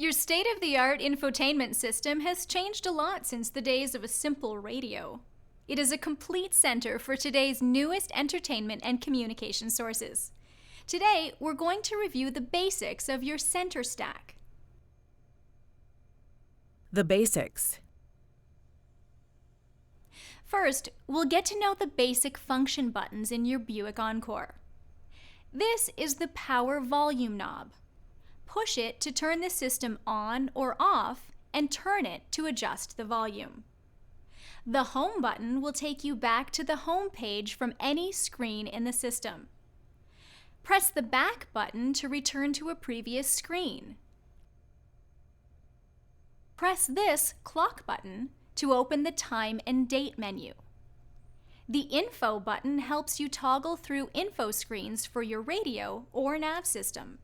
Your state-of-the-art infotainment system has changed a lot since the days of a simple radio. It is a complete center for today's newest entertainment and communication sources. Today, we're going to review the basics of your center stack. The basics. First, we'll get to know the basic function buttons in your Buick Encore. This is the power volume knob. Push it to turn the system on or off and turn it to adjust the volume. The home button will take you back to the home page from any screen in the system. Press the back button to return to a previous screen. Press this clock button to open the time and date menu. The info button helps you toggle through info screens for your radio or nav system.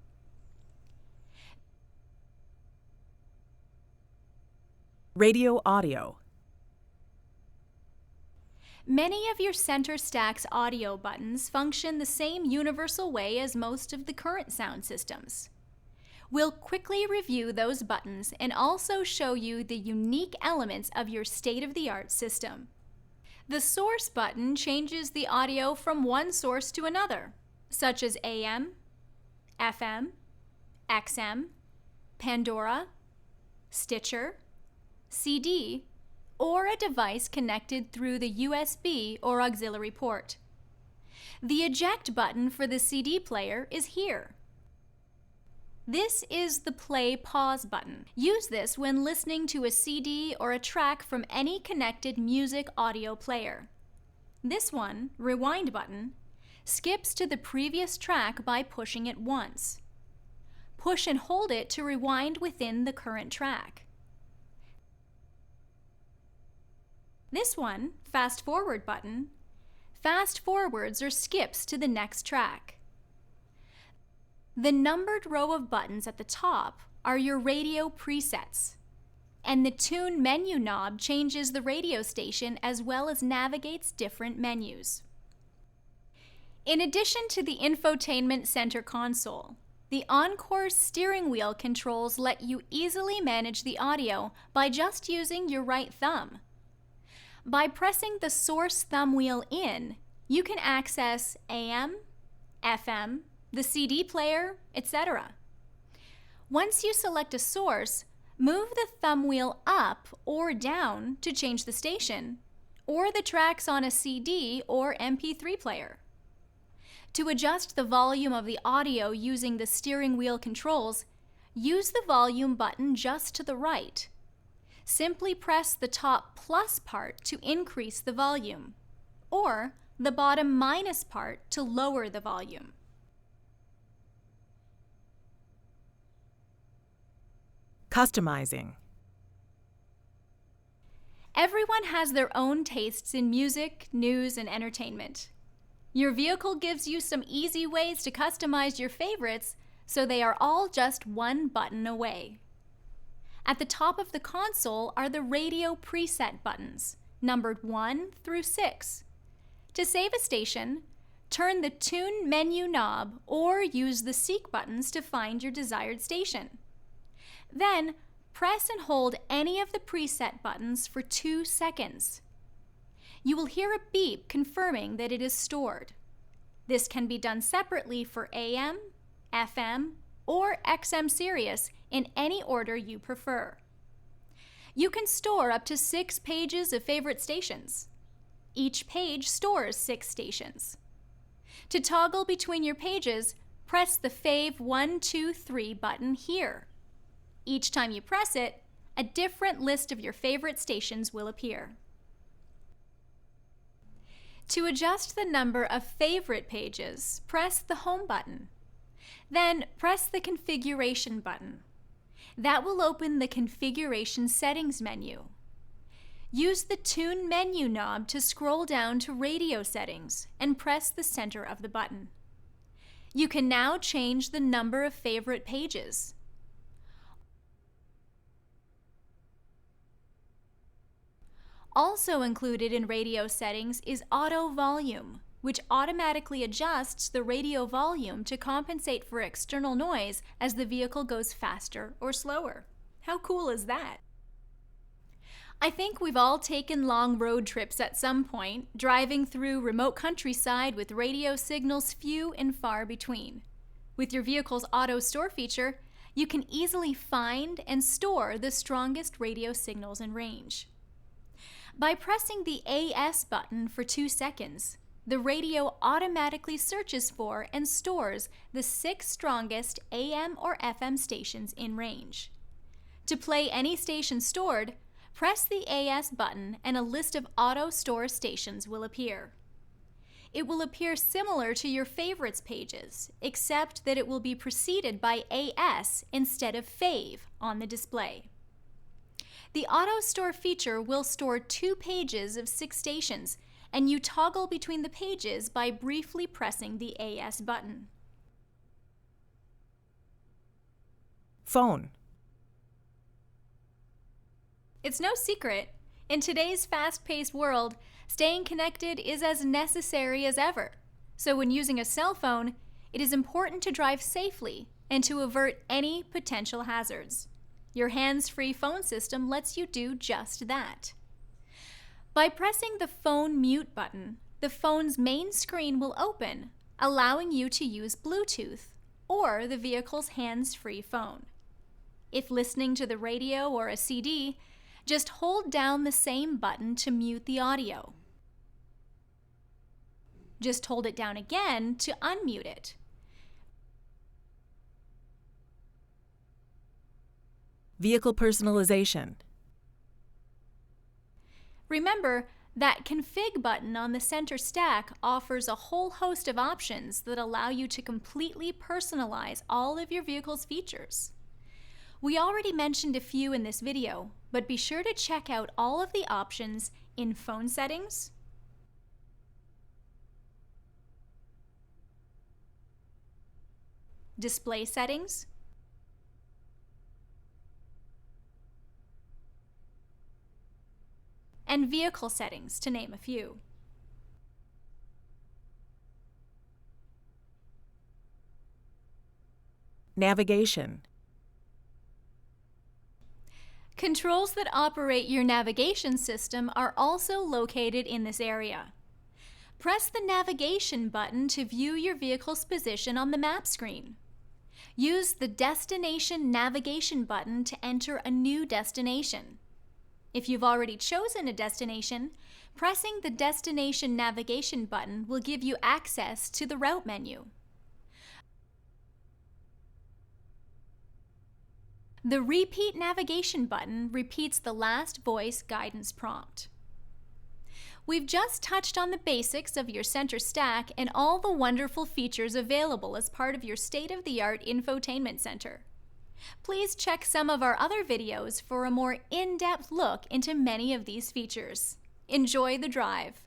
Radio audio. Many of your center stack's audio buttons function the same universal way as most of the current sound systems. We'll quickly review those buttons and also show you the unique elements of your state-of-the-art system. The source button changes the audio from one source to another, such as AM, FM, XM, Pandora, Stitcher, CD, or a device connected through the USB or auxiliary port. The eject button for the CD player is here. This is the play-pause button. Use this when listening to a CD or a track from any connected music audio player. This one, rewind button, skips to the previous track by pushing it once. Push and hold it to rewind within the current track. This one, fast forward button, fast forwards or skips to the next track. The numbered row of buttons at the top are your radio presets, and the tune menu knob changes the radio station as well as navigates different menus. In addition to the infotainment center console, the Encore's steering wheel controls let you easily manage the audio by just using your right thumb. By pressing the source thumb wheel in, you can access AM, FM, the CD player, etc. Once you select a source, move the thumb wheel up or down to change the station, or the tracks on a CD or MP3 player. To adjust the volume of the audio using the steering wheel controls, use the volume button just to the right. Simply press the top plus part to increase the volume, or the bottom minus part to lower the volume. Customizing. Everyone has their own tastes in music, news, and entertainment. Your vehicle gives you some easy ways to customize your favorites so they are all just one button away. At the top of the console are the radio preset buttons, numbered 1 through 6. To save a station, turn the Tune menu knob or use the Seek buttons to find your desired station. Then, press and hold any of the preset buttons for 2 seconds. You will hear a beep confirming that it is stored. This can be done separately for AM, FM, or XM Sirius in any order you prefer. You can store up to 6 pages of favorite stations. Each page stores 6 stations. To toggle between your pages, press the Fave 1, 2, 3 button here. Each time you press it, a different list of your favorite stations will appear. To adjust the number of favorite pages, press the Home button. Then press the Configuration button. That will open the Configuration Settings menu. Use the Tune menu knob to scroll down to Radio Settings and press the center of the button. You can now change the number of favorite pages. Also included in radio settings is auto volume, which automatically adjusts the radio volume to compensate for external noise as the vehicle goes faster or slower. How cool is that? I think we've all taken long road trips at some point, driving through remote countryside with radio signals few and far between. With your vehicle's auto store feature, you can easily find and store the strongest radio signals in range. By pressing the AS button for 2 seconds, the radio automatically searches for and stores the 6 strongest AM or FM stations in range. To play any station stored, press the AS button and a list of auto store stations will appear. It will appear similar to your favorites pages, except that it will be preceded by AS instead of Fave on the display. The auto store feature will store 2 pages of 6 stations, and you toggle between the pages by briefly pressing the AS button. Phone. It's no secret, in today's fast-paced world, staying connected is as necessary as ever. So when using a cell phone, it is important to drive safely and to avert any potential hazards. Your hands-free phone system lets you do just that. By pressing the phone mute button, the phone's main screen will open, allowing you to use Bluetooth or the vehicle's hands-free phone. If listening to the radio or a CD, just hold down the same button to mute the audio. Just hold it down again to unmute it. Vehicle personalization. Remember, that config button on the center stack offers a whole host of options that allow you to completely personalize all of your vehicle's features. We already mentioned a few in this video, but be sure to check out all of the options in Phone Settings, Display Settings, and Vehicle Settings, to name a few. Navigation. Controls that operate your navigation system are also located in this area. Press the navigation button to view your vehicle's position on the map screen. Use the Destination Navigation button to enter a new destination. If you've already chosen a destination, pressing the Destination Navigation button will give you access to the route menu. The Repeat Navigation button repeats the last voice guidance prompt. We've just touched on the basics of your center stack and all the wonderful features available as part of your state-of-the-art infotainment center. Please check some of our other videos for a more in-depth look into many of these features. Enjoy the drive!